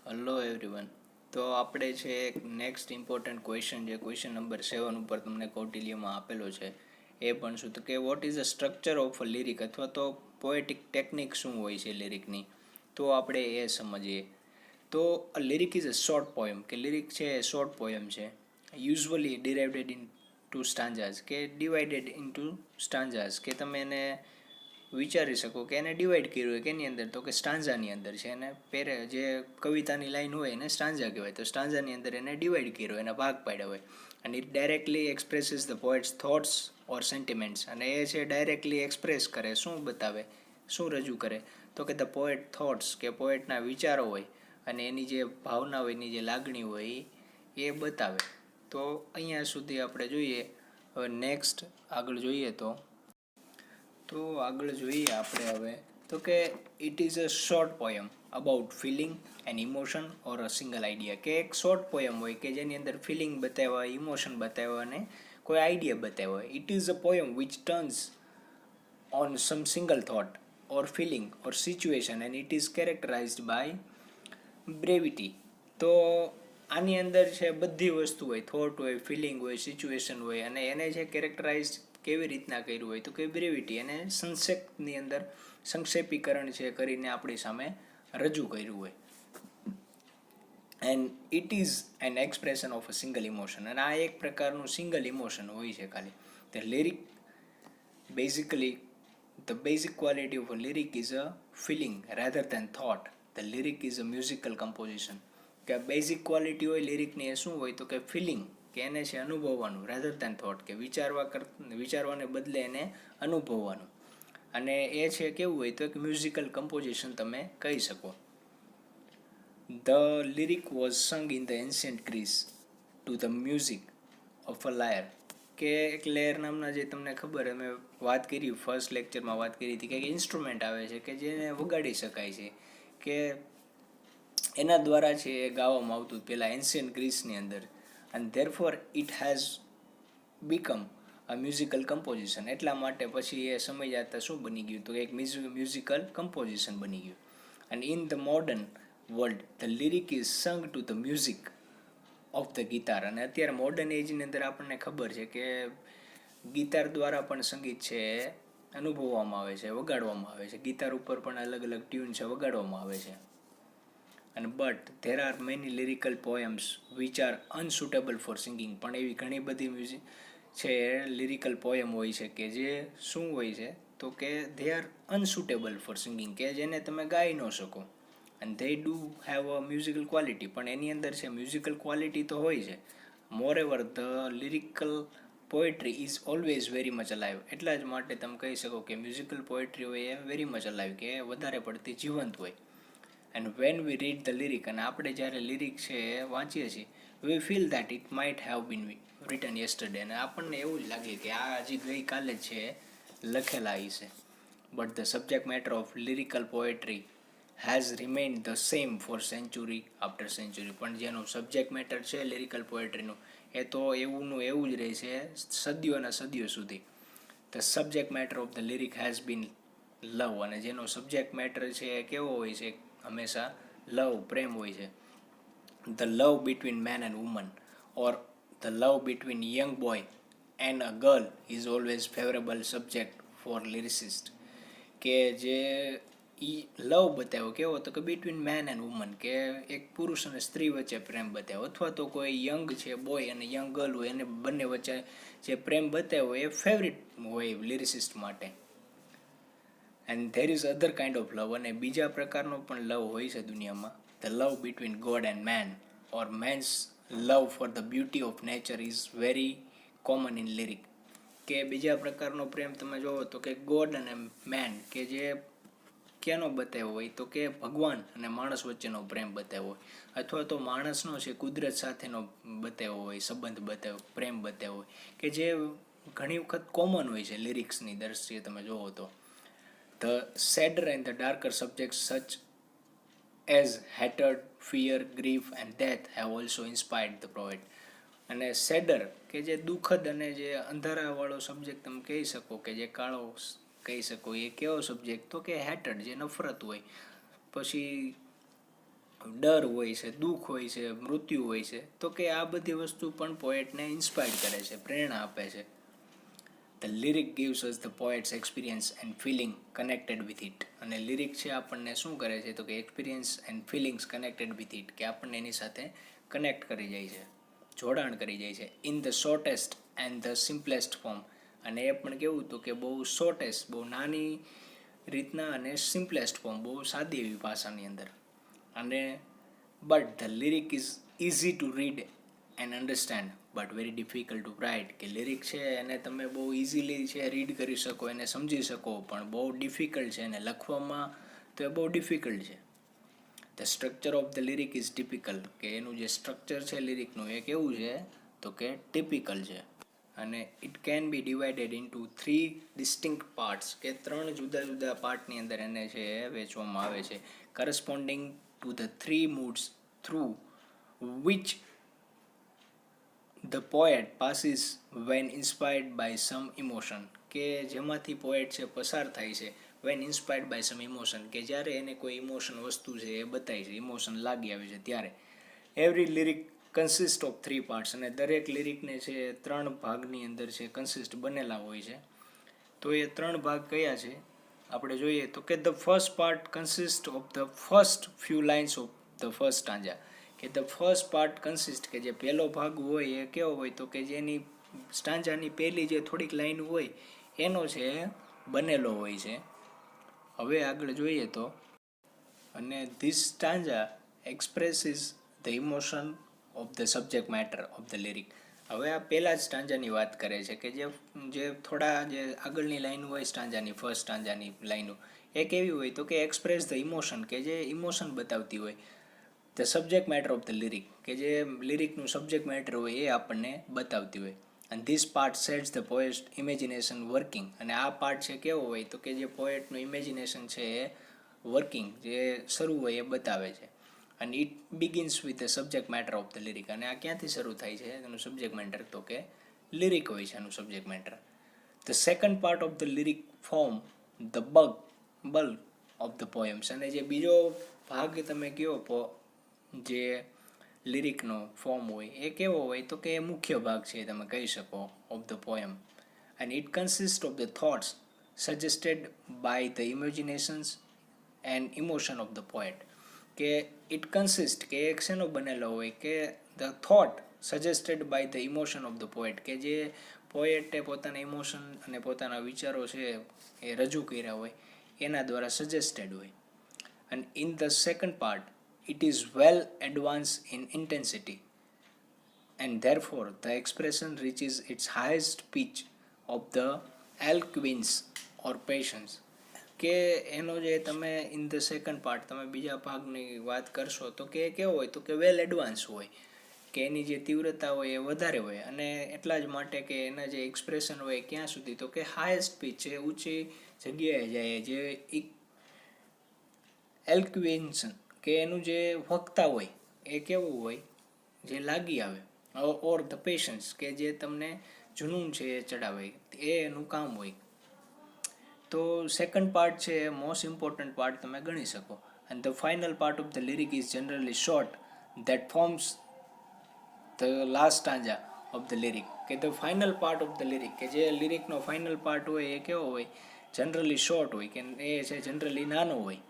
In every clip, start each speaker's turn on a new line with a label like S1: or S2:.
S1: Hello everyone. તો આપણે છે એક નેક્સ્ટ ઇમ્પોર્ટન્ટ ક્વેશ્ચન જે ક્વેશ્ચન નંબર 7 ઉપર તમને કૌટિલ્યમાં આપેલો છે એ પણ શું તો કે what is the structure of a lyric અથવા તો પોએટિક ટેકનિક શું હોય છે લિરિકની, તો આપણે એ સમજીએ. તો અ lyric is a short poem કે લિરિક છે એ શોર્ટ પોયમ છે, યુઝવલી ડિરાઇવડ ઇન ટુ સ્ટાન્જાસ કે ડિવાઇડેડ ઇન ટુ સ્ટાન્જાસ કે તમે એને વિચારી શકો કે એને ડિવાઈડ કર્યું હોય કે એની અંદર તો કે સ્ટાન્ઝાની અંદર છે એને જે કવિતાની લાઈન હોય એને સ્ટાન્ઝા કહેવાય, તો સ્ટાન્ઝાની અંદર એને ડિવાઈડ કર્યો એના ભાગ પાડ્યા હોય અને it directly expresses the poet's thoughts or sentiments, અને એ છે ડાયરેક્ટલી એક્સપ્રેસ કરે, શું બતાવે, શું રજૂ કરે તો કે ધ પોએટ થોટ્સ કે પોએટના વિચારો હોય અને એની જે ભાવના હોય એની જે લાગણી હોય એ બતાવે. તો અહીંયા સુધી આપણે જોઈએ. હવે નેક્સ્ટ આગળ જોઈએ તો આગળ જોઈએ આપણે હવે તો કે it is a short poem about feeling and emotion or a single idea કે એક શોર્ટ પોયમ હોય કે જેની અંદર ફિલિંગ બતાવ્યા હોય, ઇમોશન બતાવ્યા અને કોઈ આઈડિયા બતાવ્યો હોય. It is a poem which turns on some single thought or feeling or situation and it is characterized by brevity. તો આની અંદર છે બધી વસ્તુ હોય, થોટ હોય, ફિલિંગ હોય, સિચ્યુએશન હોય અને એને જે કેરેક્ટરાઇઝ કેવી રીતના કર્યું હોય તો કે બ્રેવિટી અને સંક્ષેપની અંદર સંક્ષેપીકરણ છે કરીને આપણી સામે રજૂ કર્યું હોય. And it is an expression of a single emotion, અને આ એક પ્રકારનું સિંગલ ઇમોશન હોય છે ખાલી. The lyric basically the basic quality of a lyric is a feeling rather than thought. The lyric is a musical composition કે basic quality હોય લિરિકની એ શું હોય તો કે ફિલિંગ કે એને છે અનુભવવાનું, રેધર દેન થોટ કે વિચારવાને બદલે એને અનુભવવાનું, અને એ છે કેવું હોય તો એક મ્યુઝિકલ કમ્પોઝિશન તમે કહી શકો. The lyric was sung in the ancient Greece to the music of a lyre કે એક લેયર નામના જે તમને ખબર અમે વાત કરી ફર્સ્ટ લેક્ચરમાં વાત કરી હતી કે એક ઇન્સ્ટ્રુમેન્ટ આવે છે કે જેને વગાડી શકાય છે કે એના દ્વારા છે એ ગાવામાં આવતું પહેલાં એન્શિયન્ટ ગ્રીસની અંદર, અને therefore it has become a musical composition. એટલા માટે પછી એ સમય જતાં શું બની ગયું તો એક મ્યુઝિકલ કમ્પોઝિશન બની ગયું. અને in the modern world the lyric is sung to the music of the guitar. અને અત્યારે મોડર્ન એજની અંદર આપણને ખબર છે કે ગિટાર દ્વારા પણ સંગીત છે અનુભવવામાં આવે છે, વગાડવામાં આવે છે. ગિટાર ઉપર પણ અલગ અલગ ટ્યુન છે વગાડવામાં આવે છે. અને but there are many lyrical poems which are unsuitable for singing, પણ એવી ઘણી બધી મ્યુઝિક છે લિરિકલ પોએમ હોય છે કે જે શું હોય છે તો કે they are unsuitable for singing કે જેને તમે ગાઈ ન શકો. And they do have a musical quality, પણ એની અંદર છે મ્યુઝિકલ ક્વોલિટી તો હોય છે. Moreover the lyrical poetry is always very much alive. એટલા જ માટે તમે કહી શકો કે મ્યુઝિકલ પોએટ્રી હોય એ વેરી મચ અલાઇવ કે વધારે પડતી જીવંત હોય. And when we read the lyric, અને આપણે જ્યારે લિરિક છે એ વાંચીએ છીએ, we feel that it might have been written yesterday, અને આપણને એવું જ લાગે કે આ હજી ગઈકાલે જ છે લખેલા છે. But the subject matter of lyrical poetry has remained the same for century after century. પણ જેનું સબ્જેક્ટ મેટર છે લિરિકલ પોએટ્રીનું એ તો એવુંનું એવું જ રહે છે સદીઓના સદીઓ સુધી. The subject matter of the lyric has been love, અને જેનો સબ્જેક્ટ મેટર છે એ કેવો હોય છે હંમેશા લવ, પ્રેમ હોય છે. The love between man and woman or the love between young boy and a girl is always favourable subject for lyricist. કે જે ઈ લવ બતાવ્યો કેવો તો કે બિટવીન મેન એન્ડ વુમન કે એક પુરુષ અને સ્ત્રી વચ્ચે પ્રેમ બતાવ્યો, અથવા તો કોઈ યંગ છે બોય અને યંગ ગર્લ હોય એને બંને વચ્ચે જે પ્રેમ બતાવ્યો એ ફેવરિટ હોય લિરિસિસ્ટ માટે. And there is other kind of love, અને બીજા પ્રકારનો પણ લવ હોય છે દુનિયામાં. The love between God and man or man's love for the beauty of nature is very common in lyric. કે બીજા પ્રકારનો પ્રેમ તમે જોવો તો કે ગોડ અને મેન કે જે ક્યાંનો બતાવ્યો હોય તો કે ભગવાન અને માણસ વચ્ચેનો પ્રેમ બતાવ્યો હોય, અથવા તો માણસનો છે કુદરત સાથેનો બતાવ્યો હોય સંબંધ બતાવ્યો, પ્રેમ બતાવ્યો હોય કે જે ઘણી વખત કોમન હોય છે લિરિક્સની દ્રષ્ટિએ તમે જોવો તો. The sadder and the darker subjects such as hatred, fear, grief and death have also inspired the poet. અને સેડર કે જે દુઃખદ અને જે અંધારાવાળો સબ્જેક્ટ તમે કહી શકો કે જે કાળો કહી શકો એ કેવો સબ્જેક્ટ તો કે હેટર્ડ જે નફરત હોય, પછી ડર હોય છે, દુઃખ હોય છે, મૃત્યુ હોય છે, તો કે આ બધી વસ્તુ પણ પોએટને ઇન્સ્પાયર કરે છે, પ્રેરણા આપે છે. The lyric gives us the poet's experience and feeling connected with it. અને લિરિક છે આપણને શું કરે છે તો કે experience and feelings connected with it, કે આપણને એની સાથે કનેક્ટ કરી જાય છે, જોડાણ કરી જાય છે. In the shortest and the simplest form. અને એ પણ કેવું તો કે બહુ શોર્ટેસ્ટ, બહુ નાની રીતના અને સિમ્પલેસ્ટ ફોર્મ, બહુ સાદી એવી ભાષાની અંદર. અને but the lyric is easy to read and understand but very difficult to write. કે લિરિક છે એને તમે બહુ ઇઝીલી છે રીડ કરી શકો, એને સમજી શકો, પણ બહુ ડિફિકલ્ટ છે એને લખવામાં, તો એ બહુ ડિફિકલ્ટ છે. The structure of the lyric is typical. કે એનું જે સ્ટ્રક્ચર છે લિરિકનું એ કેવું છે તો કે ટિપિકલ છે. અને it can be divided into 3 distinct parts. કે 3 જુદા જુદા પાર્ટની અંદર એને છે વહેંચવામાં આવે છે. Corresponding to the 3 moods through which the poet passes when inspired by some emotion. કે જેમાંથી પોએટ છે પસાર થાય છે when inspired by some emotion. કે જ્યારે એને કોઈ ઇમોશન વસ્તુ છે એ બતાવી છે, ઇમોશન લાગી આવે છે ત્યારે. Every lyric consist of 3 parts. અને દરેક લિરિકને છે 3 ભાગની અંદર છે કન્સિસ્ટ બનેલા હોય છે. તો એ 3 ભાગ કયા છે આપણે જોઈએ તો કે the first part consist of the first few lines of the first stanza. કે ધ ફર્સ્ટ પાર્ટ કન્સિસ્ટ, કે જે પહેલો ભાગ હોય એ કેવો હોય તો કે જેની સ્ટાન્જાની પહેલી જે થોડીક લાઈન હોય એનો છે બનેલો હોય છે. હવે આગળ જોઈએ તો, અને this stanza expresses the emotion of the subject matter of the lyric. હવે આ પહેલા જ સ્ટાન્જાની વાત કરે છે કે જે થોડા જે આગળની લાઈન હોય સ્ટાન્જાની, ફર્સ્ટ સ્ટાન્જાની લાઈનો, એ કેવી હોય તો કે એક્સપ્રેસ ધ ઇમોશન, કે જે ઇમોશન બતાવતી હોય. The subject matter of the lyric, કે જે લિરિકનું સબ્જેક્ટ મેટર હોય એ આપણને બતાવતી હોય. અને this part sets the poet imagination working. અને આ પાર્ટ છે કેવો હોય તો કે જે પોએટનું ઇમેજિનેશન છે એ વર્કિંગ, જે શરૂ હોય એ બતાવે છે. અને it begins with the subject matter of the lyric. અને આ ક્યાંથી શરૂ થાય છે એનું સબ્જેક્ટ મેટર તો કે લિરિક હોય છે એનું subject matter. The second part of the lyric form the bulk of the poems. અને જે બીજો ભાગ તમે કહો જે લિરિકનો ફોર્મ હોય એ કેવો હોય તો કે એ મુખ્ય ભાગ છે તમે કહી શકો of the poem. And it consist of the thoughts suggested by the imaginations and emotion of the poet. કે ઇટ કન્સિસ્ટ, કે એક શેનો બનેલો હોય કે the thought suggested by the emotion of the poet. કે જે પોએટે પોતાના ઇમોશન અને પોતાના વિચારો છે એ રજૂ કર્યા હોય એના દ્વારા સજેસ્ટેડ હોય. અને in the second part it is well advanced in intensity and therefore the expression reaches its highest pitch of the eloquence or patience. કે એનો જે તમે ઇન ધ સેકન્ડ પાર્ટ તમે બીજા ભાગની વાત કરશો તો કે કેવો હોય તો કે વેલ એડવાન્સ હોય, કે એની જે તીવ્રતા હોય એ વધારે હોય. અને એટલા જ માટે કે એના જે એક્સપ્રેશન હોય ક્યાં સુધી તો કે હાઈએસ્ટ પીચ છે, ઊંચી જગ્યાએ જાય, જે એલ્ક્વિન્સન, કે એનું જે વક્તા હોય એ કેવું હોય જે લાગી આવે. ઓર ધ પેશન્સ, કે જે તમને જુનૂન છે એ ચડાવે, એ એનું કામ હોય. તો સેકન્ડ પાર્ટ છે એ મોસ્ટ ઇમ્પોર્ટન્ટ પાર્ટ તમે ગણી શકો. And the final part of the lyric is generally short that forms the last stanza of the lyric. કે the final part of the lyric, કે જે લિરિકનો ફાઇનલ પાર્ટ હોય એ કેવો હોય જનરલી શોર્ટ હોય, કે એ છે જનરલી નાનો હોય.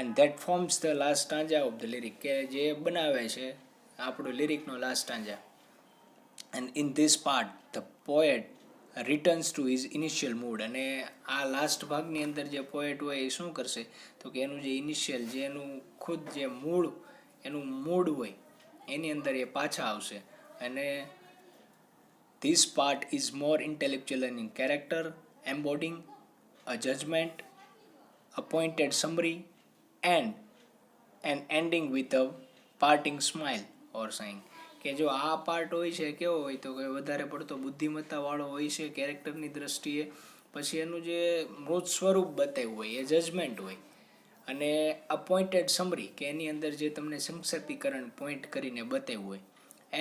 S1: And that forms the last stanza of the lyric, કે જે બનાવે છે આપણો લિરિકનો last stanza. And in this part the poet returns to his initial mood. અને આ લાસ્ટ ભાગની અંદર જે પોએટ હોય એ શું કરશે તો કે એનું જે ઇનિશિયલ, જે એનું ખુદ જે મૂળ, એનું મૂડ હોય એની અંદર એ પાછા આવશે. અને this part is more intellectual and in character, embodying a judgement, a pointed summary and an ending with a parting smile or sign. કે જો આ પાર્ટ હોય છે કેવો હોય તો કે વધારે પડતો બુદ્ધિમત્તાવાળો હોય છે કેરેક્ટરની દ્રષ્ટિએ. પછી એનું જે મૃત સ્વરૂપ બતાવ્યું હોય એ જજમેન્ટ હોય. અને અપોઇન્ટેડ સમરી, કે એની અંદર જે તમને સંક્ષેપીકરણ પોઈન્ટ કરીને બતાવ્યું હોય.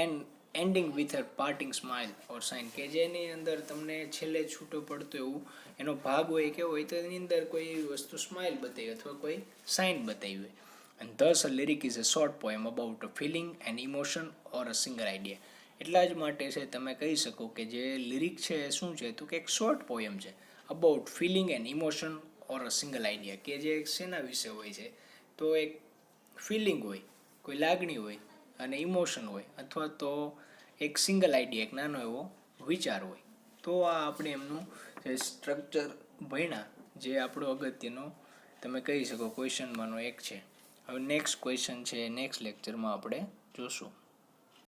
S1: And ending with a parting smile or sign, કે જેની અંદર તમને છેલ્લે છૂટો પડતો એવું એનો ભાગ હોય કેવો હોય તો એની અંદર કોઈ વસ્તુ સ્માઇલ બતાવી અથવા કોઈ સાઇન બતાવી હોય. and thus a lyric is a short poem about a feeling, an emotion or a single idea. એટલા જ માટે છે તમે કહી શકો કે જે લિરિક છે એ શું છે તો કે એક શોર્ટ પોયમ છે about feeling and emotion or a single idea, કે જે શેના વિશે હોય છે તો એક ફિલિંગ હોય, કોઈ લાગણી હોય અને ઇમોશન હોય, અથવા તો એક સિંગલ આઈડિયા, એક નાનો એવો વિચાર હોય. તો આ આપણે એમનું જે સ્ટ્રક્ચર ભણ્યા, જે આપણો અગત્યનો તમે કહી શકો ક્વેશ્ચનમાંનો એક છે. હવે નેક્સ્ટ ક્વેશ્ચન છે નેક્સ્ટ લેક્ચરમાં આપણે જોશું.